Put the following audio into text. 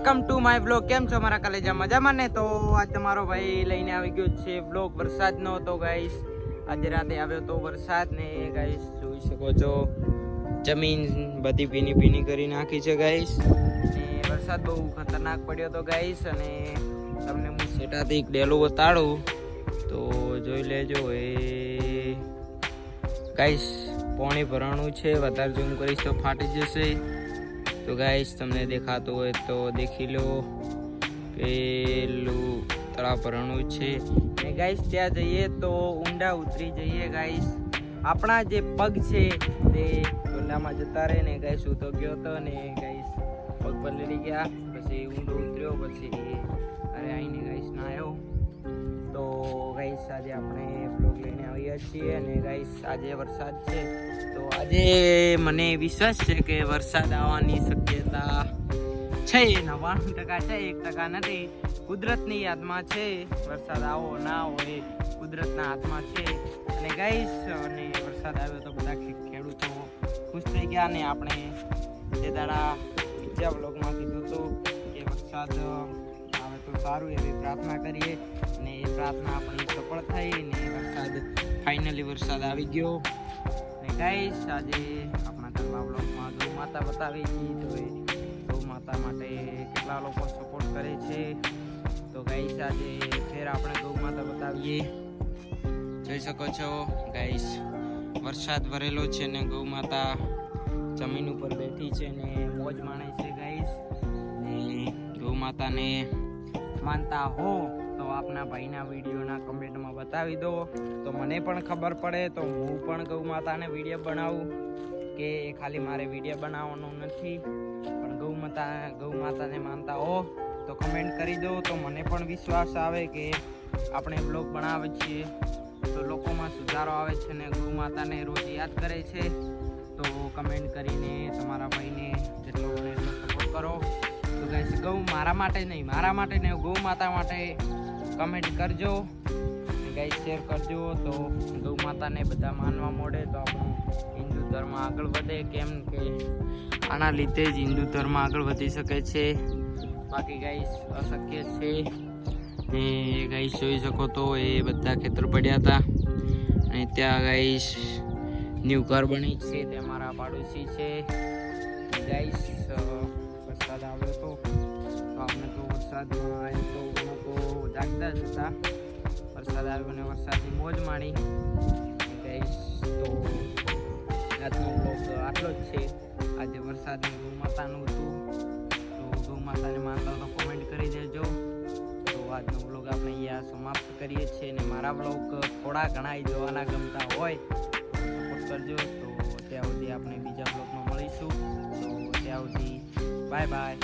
Welcome to my blog. કેમ છો મારા કલેજા મજામાં ને? તો આજ તમારો ભાઈ લઈને આવી ગયો છે બ્લોગ વરસાદનો. તો ગાઈસ આજે રાતે આવ્યો તો વરસાદ ને ગાઈસ જોઈ શકો છો જમીન બધી ભીની ભીની કરી નાખી છે ગાઈસ. ને વરસાદ બહુ ખતરનાક પડ્યો તો ગાઈસ. અને તમને હું સેટાથી એક ડેલો બતાડું તો જોઈ લેજો. એ ગાઈસ પાણી ભરાણું છે, વધારે ઝૂમ કરીશ તો ફાટી જશે. તો ગાઈસ તમને દેખાતું હોય તો દેખી લો, પેલું તળાવ ભરણું છે. ને ગાઈસ ત્યાં જઈએ તો ઊંડા ઉતરી જઈએ ગાઈસ. આપણા જે પગ છે તે ઊંડામાં જતા રહે ને ગાઈસ. હું તો ગયો હતો ને ગાઈસ પગ પલળી ગયા, પછી ઊંડો ઉતર્યો, પછી અરે આવીને ગાઈસ ના આવ્યો. તો ગાઈસ આજે આપણે બ્લોગ લઈને આવ્યા છીએ અને ગાઈસ આજે વરસાદ છે. તો આજે મને વિશ્વાસ છે કે વરસાદ આવવાની શક્યતા છે, 99% છે, 1% નથી. કુદરતની યાદમાં છે. વરસાદ આવો ના હોય કુદરતના હાથમાં છે. અને ગાઈસ અને વરસાદ આવ્યો તો બધા ખેડૂતો ખુશ થઈ ગયા. અને આપણે તે દાડા બીજા બ્લોગમાં કીધું હતું કે વરસાદ આવે તો સારું એવી પ્રાર્થના કરીએ, અને એ પ્રાર્થના આપણી સફળ થઈ ને વરસાદ ફાઇનલી વરસાદ આવી ગયો. અને ગાઈસ આજે આપણા ઘરમાં બ્લોગમાં ગૌ માતા બતાવી હતી. તો એ ગૌ માતા માટે કેટલા લોકો સપોર્ટ કરે છે. તો ગાઈસ આજે ફેર આપણે ગૌ માતા બતાવીએ. જોઈ શકો છો ગાઈસ વરસાદ ભરેલો છે ને ગૌ માતા જમીન ઉપર બેઠી છે ને મોજ માણે છે ગાઈસ. ને ગૌ માતાને માનતા હો તો આપના ભાઈના વિડીયોના કમેન્ટમાં બતાવી દો, તો મને પણ ખબર પડે, તો હું પણ ગૌ માતાને વિડીયો બનાવું. કે ખાલી મારે વિડીયો બનાવવાનું નથી, પણ ગૌ માતાને માનતા હો તો કમેન્ટ કરી દો, તો મને પણ વિશ્વાસ આવે કે આપણે બ્લોગ બનાવે છીએ તો લોકોમાં સુધારો આવે છે ને ગૌ માતાને રોજ યાદ કરે છે. તો કમેન્ટ કરીને તમારા ભાઈને જેટલો બને એટલો સપોર્ટ કરો. તો ગાઈસ ગૌ મારા માટે નહીં ગૌ માતા માટે કમેન્ટ કરજો, ગાઈસ શેર કરજો. તો ગૌ માતાને બધા માનવા મળે તો આપણું હિન્દુ ધર્મ આગળ વધે. કેમ કે આના લીધે જ હિન્દુ ધર્મ આગળ વધી શકે છે, બાકી ગાઈસ અશક્ય છે. ને ગાઈસ જોઈ શકો તો એ બધા ખેતર પડ્યા હતા અને ત્યાં ગાઈસ ન્યૂ ઘર બની છે, તે મારા પાડોશી છે. ગાઈસ વરસાદ આવ્યો તો આપણે તો વરસાદમાં આવ્યો તો લોકો જાગતા જ હતા. વરસાદ આવ્યો ને વરસાદની મોજ માણી ગાઈસ. તો આજનો બ્લોગ આટલો જ છે. આજે વરસાદની ગૌ માતાનું હતું, તો ગૌ માતાને માનતા તો કોમેન્ટ કરી દેજો. તો આજનો બ્લોગ આપણે અહીંયા સમાપ્ત કરીએ છીએ. અને મારા બ્લોગ થોડા ઘણા જોવાના ગમતા હોય સપોર્ટ કરજો. તો ત્યાં સુધી આપણે બીજા બ્લોગમાં મળીશું. તો ત્યાં સુધી બાય બાય.